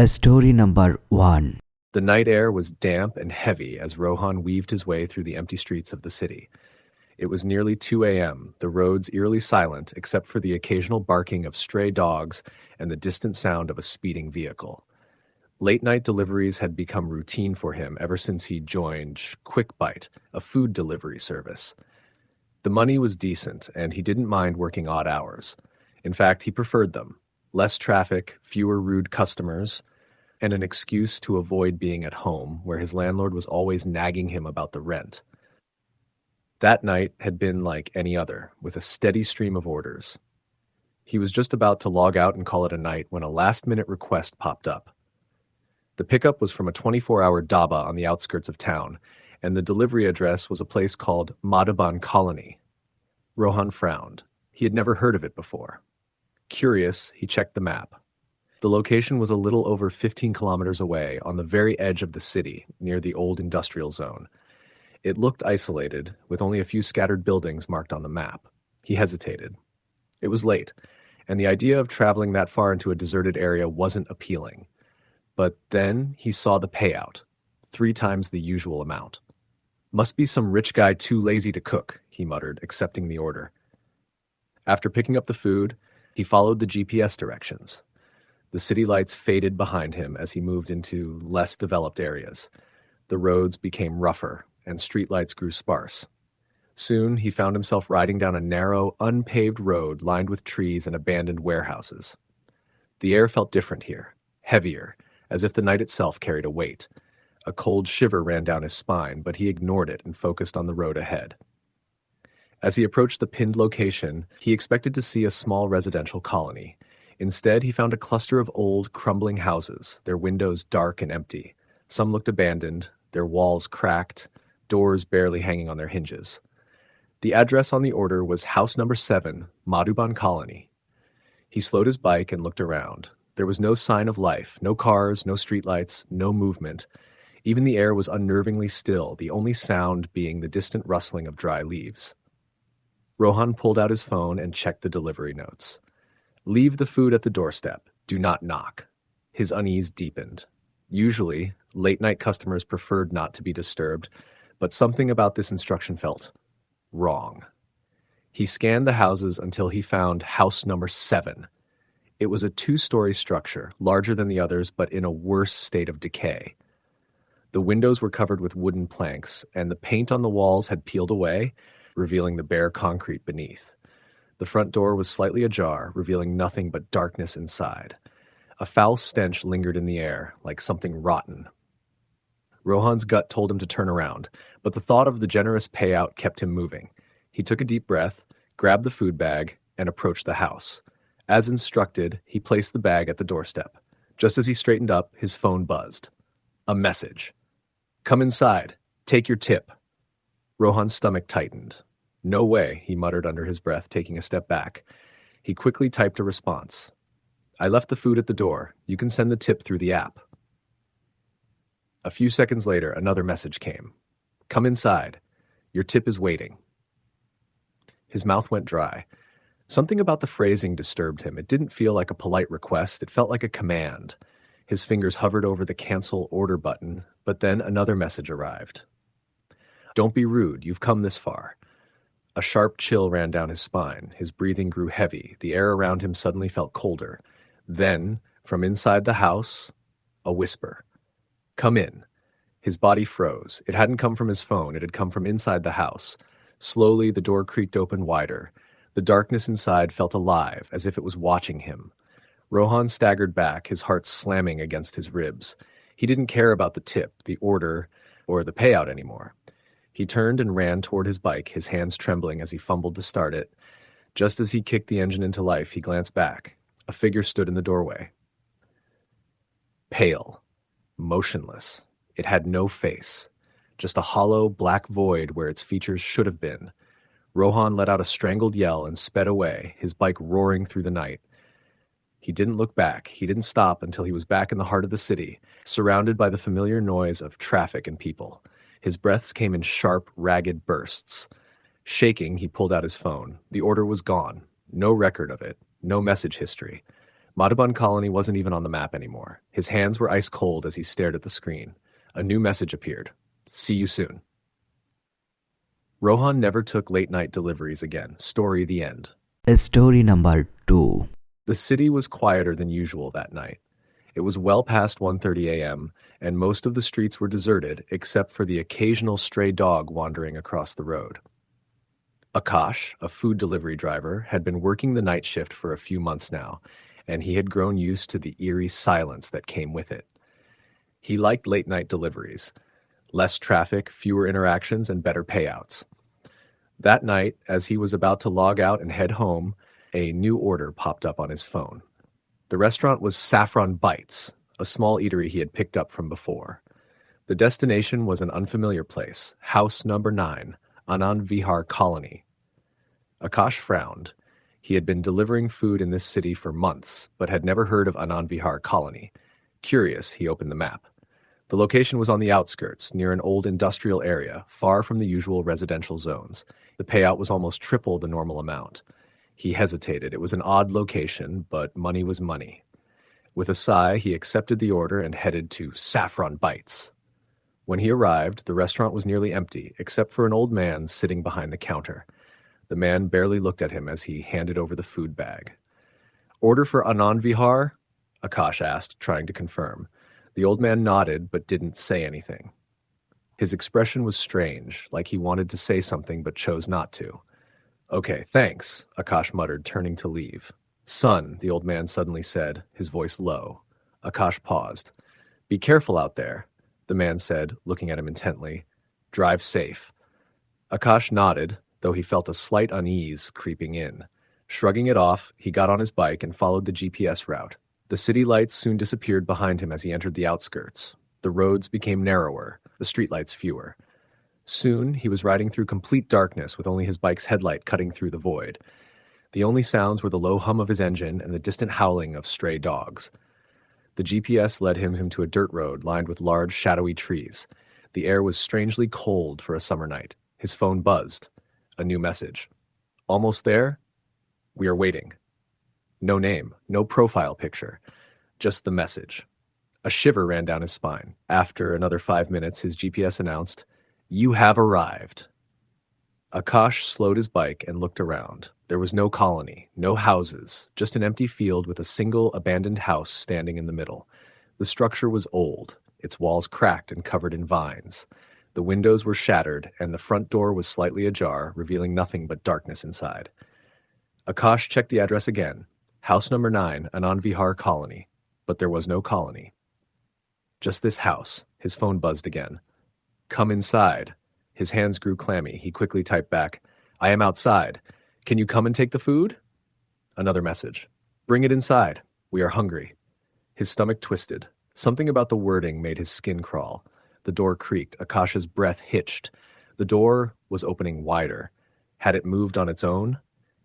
Story number 1. The night air was damp and heavy as Rohan weaved his way through the empty streets of the city. It was nearly 2 a.m., the roads eerily silent except for the occasional barking of stray dogs and the distant sound of a speeding vehicle. Late-night deliveries had become routine for him ever since he joined Quick Bite, a food delivery service. The money was decent, and he didn't mind working odd hours. In fact, he preferred them. Less traffic, fewer rude customers, and an excuse to avoid being at home, where his landlord was always nagging him about the rent. That night had been like any other, with a steady stream of orders. He was just about to log out and call it a night when a last-minute request popped up. The pickup was from a 24-hour dhaba on the outskirts of town, and the delivery address was a place called Madhuban Colony. Rohan frowned. He had never heard of it before. Curious, he checked the map. The location was a little over 15 kilometers away, on the very edge of the city, near the old industrial zone. It looked isolated, with only a few scattered buildings marked on the map. He hesitated. It was late, and the idea of traveling that far into a deserted area wasn't appealing. But then he saw the payout, 3 times the usual amount. Must be some rich guy too lazy to cook, he muttered, accepting the order. After picking up the food, he followed the GPS directions. The city lights faded behind him as he moved into less developed areas. The roads became rougher, and streetlights grew sparse. Soon, he found himself riding down a narrow, unpaved road lined with trees and abandoned warehouses. The air felt different here, heavier, as if the night itself carried a weight. A cold shiver ran down his spine, but he ignored it and focused on the road ahead. As he approached the pinned location, he expected to see a small residential colony. Instead, he found a cluster of old, crumbling houses, their windows dark and empty. Some looked abandoned, their walls cracked, doors barely hanging on their hinges. The address on the order was house number 7, Madhuban Colony. He slowed his bike and looked around. There was no sign of life, no cars, no streetlights, no movement. Even the air was unnervingly still, the only sound being the distant rustling of dry leaves. Rohan pulled out his phone and checked the delivery notes. Leave the food at the doorstep. Do not knock. His unease deepened. Usually, late-night customers preferred not to be disturbed, but something about this instruction felt wrong. He scanned the houses until he found house number 7. It was a 2-story structure, larger than the others, but in a worse state of decay. The windows were covered with wooden planks, and the paint on the walls had peeled away, revealing the bare concrete beneath. The front door was slightly ajar, revealing nothing but darkness inside. A foul stench lingered in the air, like something rotten. Rohan's gut told him to turn around, but the thought of the generous payout kept him moving. He took a deep breath, grabbed the food bag, and approached the house. As instructed, he placed the bag at the doorstep. Just as he straightened up, his phone buzzed. A message. Come inside. Take your tip. Rohan's stomach tightened. No way, he muttered under his breath, taking a step back. He quickly typed a response. I left the food at the door. You can send the tip through the app. A few seconds later, another message came. Come inside. Your tip is waiting. His mouth went dry. Something about the phrasing disturbed him. It didn't feel like a polite request. It felt like a command. His fingers hovered over the cancel order button, but then another message arrived. Don't be rude. You've come this far. A sharp chill ran down his spine. His breathing grew heavy. The air around him suddenly felt colder. Then, from inside the house, a whisper. Come in. His body froze. It hadn't come from his phone. It had come from inside the house. Slowly, the door creaked open wider. The darkness inside felt alive, as if it was watching him. Rohan staggered back, his heart slamming against his ribs. He didn't care about the tip, the order, or the payout anymore. He turned and ran toward his bike, his hands trembling as he fumbled to start it. Just as he kicked the engine into life, he glanced back. A figure stood in the doorway. Pale. Motionless. It had no face. Just a hollow, black void where its features should have been. Rohan let out a strangled yell and sped away, his bike roaring through the night. He didn't look back. He didn't stop until he was back in the heart of the city, surrounded by the familiar noise of traffic and people. His breaths came in sharp, ragged bursts. Shaking, he pulled out his phone. The order was gone. No record of it. No message history. Madhuban Colony wasn't even on the map anymore. His hands were ice cold as he stared at the screen. A new message appeared. See you soon. Rohan never took late-night deliveries again. Story the end. Story number 2. The city was quieter than usual that night. It was well past 1:30 a.m., and most of the streets were deserted except for the occasional stray dog wandering across the road. Akash, a food delivery driver, had been working the night shift for a few months now, and he had grown used to the eerie silence that came with it. He liked late-night deliveries. Less traffic, fewer interactions, and better payouts. That night, as he was about to log out and head home, a new order popped up on his phone. The restaurant was Saffron Bites, a small eatery he had picked up from before. The destination was an unfamiliar place, house number 9, Anand Vihar Colony. Akash frowned. He had been delivering food in this city for months, but had never heard of Anand Vihar Colony. Curious, he opened the map. The location was on the outskirts, near an old industrial area, far from the usual residential zones. The payout was almost triple the normal amount. He hesitated. It was an odd location, but money was money. With a sigh, he accepted the order and headed to Saffron Bites. When he arrived, the restaurant was nearly empty, except for an old man sitting behind the counter. The man barely looked at him as he handed over the food bag. Order for Anand Vihar? Akash asked, trying to confirm. The old man nodded, but didn't say anything. His expression was strange, like he wanted to say something but chose not to. Okay, thanks, Akash muttered, turning to leave. Son, the old man suddenly said, his voice low. Akash paused. Be careful out there, the man said, looking at him intently. Drive safe. Akash nodded, though he felt a slight unease creeping in. Shrugging it off, he got on his bike and followed the GPS route. The city lights soon disappeared behind him as he entered the outskirts. The roads became narrower, the streetlights fewer. Soon, he was riding through complete darkness with only his bike's headlight cutting through the void. The only sounds were the low hum of his engine and the distant howling of stray dogs. The GPS led him to a dirt road lined with large, shadowy trees. The air was strangely cold for a summer night. His phone buzzed. A new message. Almost there? We are waiting. No name, no profile picture, just the message. A shiver ran down his spine. After another 5 minutes, his GPS announced, You have arrived. Akash slowed his bike and looked around. There was no colony, no houses, just an empty field with a single abandoned house standing in the middle. The structure was old, its walls cracked and covered in vines. The windows were shattered, and the front door was slightly ajar, revealing nothing but darkness inside. Akash checked the address again. House number 9, Anand Vihar Colony. But there was no colony. Just this house. His phone buzzed again. Come inside. His hands grew clammy. He quickly typed back, I am outside. Can you come and take the food? Another message. Bring it inside. We are hungry. His stomach twisted. Something about the wording made his skin crawl. The door creaked. Akash's breath hitched. The door was opening wider. Had it moved on its own?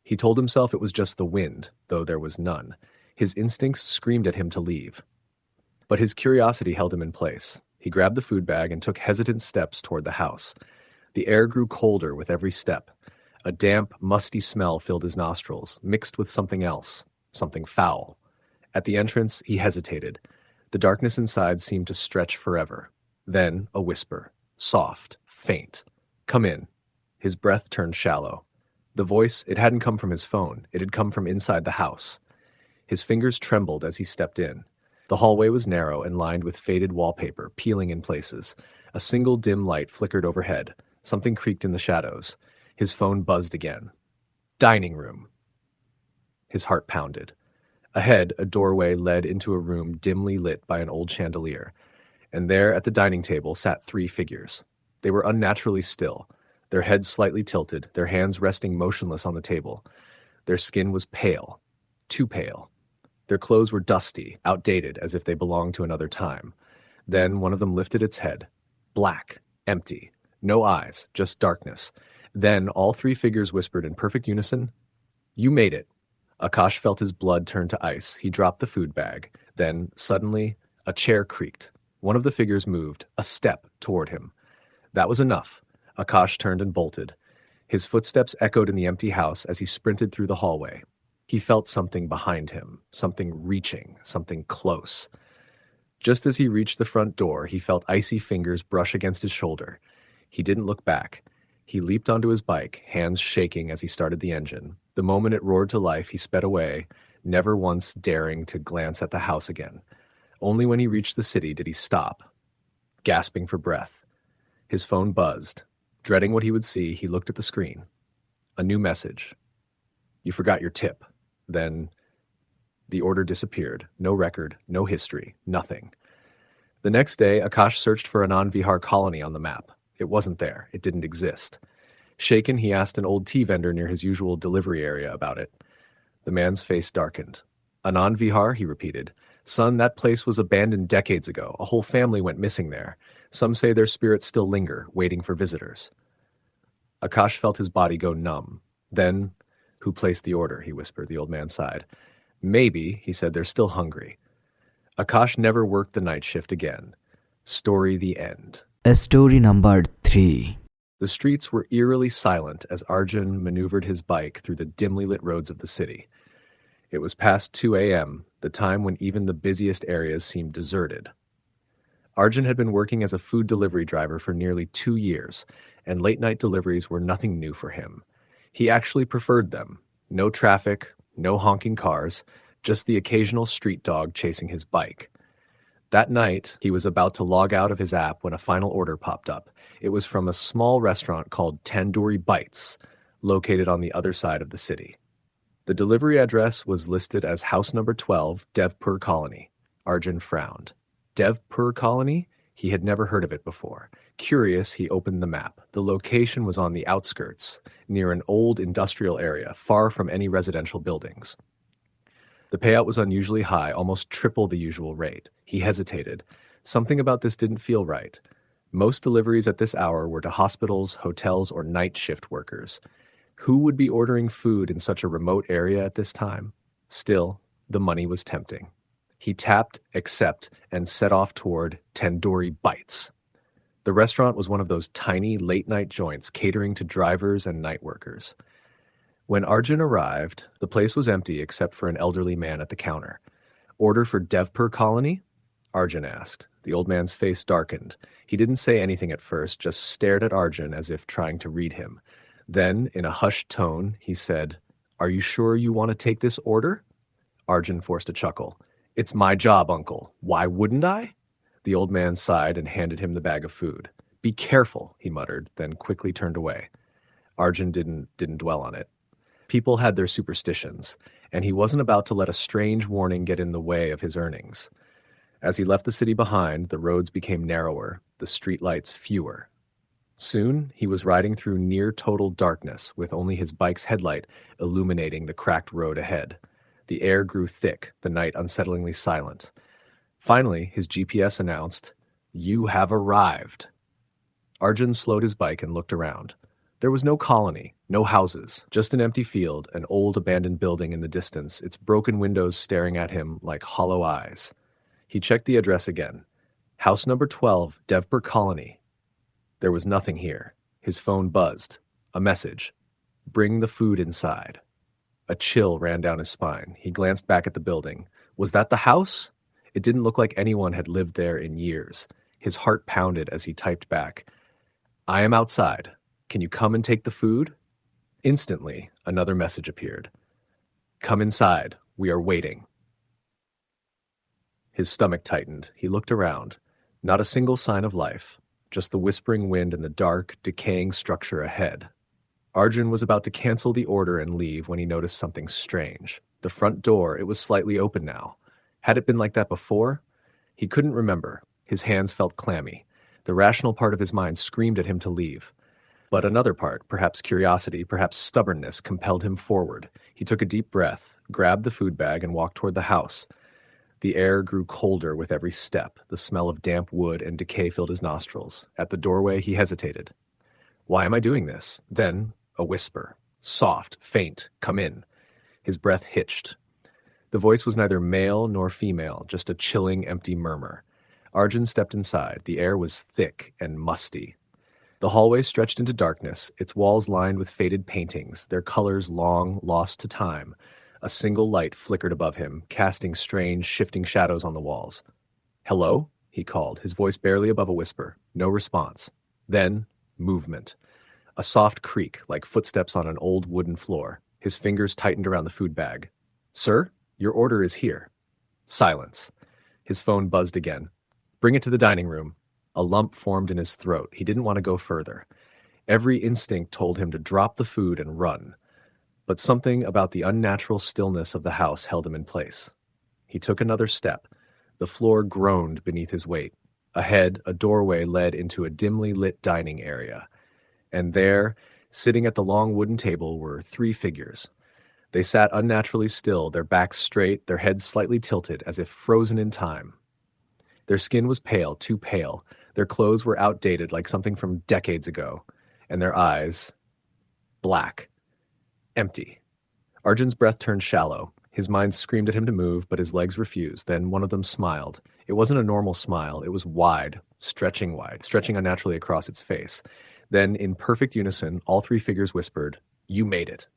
He told himself it was just the wind, though there was none. His instincts screamed at him to leave. But his curiosity held him in place. He grabbed the food bag and took hesitant steps toward the house. The air grew colder with every step. A damp, musty smell filled his nostrils, mixed with something else, something foul. At the entrance, he hesitated. The darkness inside seemed to stretch forever. Then a whisper, soft, faint. Come in. His breath turned shallow. The voice, it hadn't come from his phone. It had come from inside the house. His fingers trembled as he stepped in. The hallway was narrow and lined with faded wallpaper, peeling in places. A single dim light flickered overhead. Something creaked in the shadows. His phone buzzed again. Dining room. His heart pounded. Ahead, a doorway led into a room dimly lit by an old chandelier. And there at the dining table sat 3 figures. They were unnaturally still, their heads slightly tilted, their hands resting motionless on the table. Their skin was pale, too pale. Their clothes were dusty, outdated, as if they belonged to another time. Then one of them lifted its head. Black, empty, no eyes, just darkness. Then all 3 figures whispered in perfect unison, You made it. Akash felt his blood turn to ice. He dropped the food bag. Then, suddenly, a chair creaked. One of the figures moved, a step toward him. That was enough. Akash turned and bolted. His footsteps echoed in the empty house as he sprinted through the hallway. He felt something behind him, something reaching, something close. Just as he reached the front door, he felt icy fingers brush against his shoulder. He didn't look back. He leaped onto his bike, hands shaking as he started the engine. The moment it roared to life, he sped away, never once daring to glance at the house again. Only when he reached the city did he stop, gasping for breath. His phone buzzed. Dreading what he would see, he looked at the screen. A new message. You forgot your tip. Then the order disappeared. No record, no history, nothing. The next day, Akash searched for Anand Vihar colony on the map. It wasn't there. It didn't exist. Shaken, he asked an old tea vendor near his usual delivery area about it. The man's face darkened. Anand Vihar, he repeated. Son, that place was abandoned decades ago. A whole family went missing there. Some say their spirits still linger, waiting for visitors. Akash felt his body go numb. Then, who placed the order, he whispered. The old man sighed. Maybe, he said, they're still hungry. Akash never worked the night shift again. Story the end. Story number 3. The streets were eerily silent as Arjun maneuvered his bike through the dimly lit roads of the city. It was past 2 a.m., the time when even the busiest areas seemed deserted. Arjun had been working as a food delivery driver for nearly 2 years, and late-night deliveries were nothing new for him. He actually preferred them. No traffic, no honking cars, just the occasional street dog chasing his bike. That night, he was about to log out of his app when a final order popped up. It was from a small restaurant called Tandoori Bites, located on the other side of the city. The delivery address was listed as house number 12, Devpur Colony. Arjun frowned. Devpur Colony? He had never heard of it before. Curious, he opened the map. The location was on the outskirts, near an old industrial area, far from any residential buildings. The payout was unusually high, almost triple the usual rate. He hesitated. Something about this didn't feel right. Most deliveries at this hour were to hospitals, hotels, or night shift workers. Who would be ordering food in such a remote area at this time? Still, the money was tempting. He tapped accept and set off toward Tandoori Bites. The restaurant was one of those tiny late-night joints catering to drivers and night workers. When Arjun arrived, the place was empty except for an elderly man at the counter. Order for Devpur Colony? Arjun asked. The old man's face darkened. He didn't say anything at first, just stared at Arjun as if trying to read him. Then, in a hushed tone, he said, "Are you sure you want to take this order?" Arjun forced a chuckle. "It's my job, uncle. Why wouldn't I?" The old man sighed and handed him the bag of food. "Be careful," he muttered, then quickly turned away. Arjun didn't dwell on it. People had their superstitions, and he wasn't about to let a strange warning get in the way of his earnings. As he left the city behind, the roads became narrower, the streetlights fewer. Soon, he was riding through near-total darkness, with only his bike's headlight illuminating the cracked road ahead. The air grew thick, the night unsettlingly silent. Finally, his GPS announced, "You have arrived." Arjun slowed his bike and looked around. There was no colony, no houses, just an empty field, an old abandoned building in the distance, its broken windows staring at him like hollow eyes. He checked the address again. House number 12, Devpur Colony. There was nothing here. His phone buzzed. A message. "Bring the food inside." A chill ran down his spine. He glanced back at the building. Was that the house? It didn't look like anyone had lived there in years. His heart pounded as he typed back, "I am outside. Can you come and take the food?" Instantly, another message appeared. "Come inside. We are waiting." His stomach tightened. He looked around. Not a single sign of life, just the whispering wind and the dark, decaying structure ahead. Arjun was about to cancel the order and leave when he noticed something strange. The front door, it was slightly open now. Had it been like that before? He couldn't remember. His hands felt clammy. The rational part of his mind screamed at him to leave. But another part, perhaps curiosity, perhaps stubbornness, compelled him forward. He took a deep breath, grabbed the food bag, and walked toward the house. The air grew colder with every step. The smell of damp wood and decay filled his nostrils. At the doorway, he hesitated. Why am I doing this? Then, a whisper. Soft, faint, "Come in." His breath hitched. The voice was neither male nor female, just a chilling, empty murmur. Arjun stepped inside. The air was thick and musty. The hallway stretched into darkness, its walls lined with faded paintings, their colors long lost to time. A single light flickered above him, casting strange, shifting shadows on the walls. "Hello?" he called, his voice barely above a whisper. No response. Then, movement. A soft creak, like footsteps on an old wooden floor. His fingers tightened around the food bag. "Sir, your order is here." Silence. His phone buzzed again. "Bring it to the dining room." A lump formed in his throat. He didn't want to go further. Every instinct told him to drop the food and run. But something about the unnatural stillness of the house held him in place. He took another step. The floor groaned beneath his weight. Ahead, a doorway led into a dimly lit dining area. And there, sitting at the long wooden table, were three figures. They sat unnaturally still, their backs straight, their heads slightly tilted, as if frozen in time. Their skin was pale, too pale. Their clothes were outdated, like something from decades ago. And their eyes, black. Empty. Arjun's breath turned shallow. His mind screamed at him to move, but his legs refused. Then one of them smiled. It wasn't a normal smile. It was wide, stretching unnaturally across its face. Then, in perfect unison, all three figures whispered, "You made it."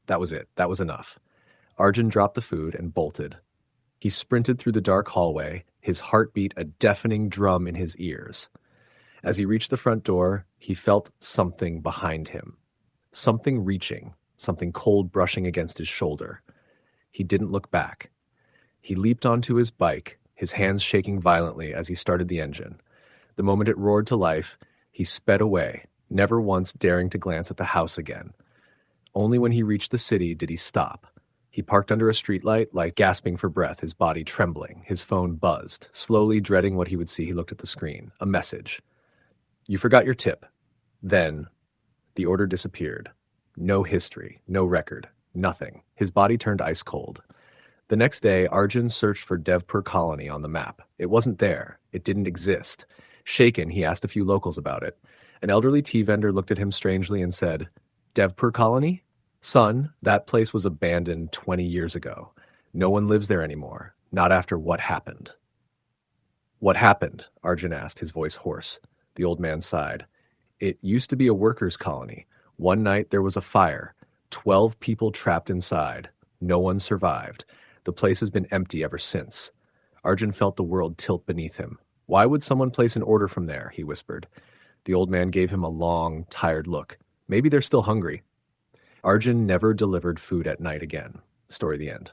That was it. That was enough. Arjun dropped the food and bolted. He sprinted through the dark hallway, his heartbeat a deafening drum in his ears. As he reached the front door, he felt something behind him. Something reaching, something cold brushing against his shoulder. He didn't look back. He leaped onto his bike, his hands shaking violently as he started the engine. The moment it roared to life, he sped away, never once daring to glance at the house again. Only when he reached the city did he stop. He parked under a streetlight, like gasping for breath, his body trembling. His phone buzzed. Slowly dreading what he would see, he looked at the screen. A message. "You forgot your tip." Then, the order disappeared. No history, no record, nothing. His body turned ice cold. The next day, Arjun searched for Devpur Colony on the map. It wasn't there. It didn't exist. Shaken, he asked a few locals about it. An elderly tea vendor looked at him strangely and said, "Devpur Colony? Son, that place was abandoned 20 years ago. No one lives there anymore. Not after what happened." "What happened?" Arjun asked, his voice hoarse. The old man sighed. "It used to be a workers' colony. One night there was a fire. 12 people trapped inside. No one survived. The place has been empty ever since." Arjun felt the world tilt beneath him. "Why would someone place an order from there?" he whispered. The old man gave him a long, tired look. "Maybe they're still hungry." Arjun never delivered food at night again. Story the end.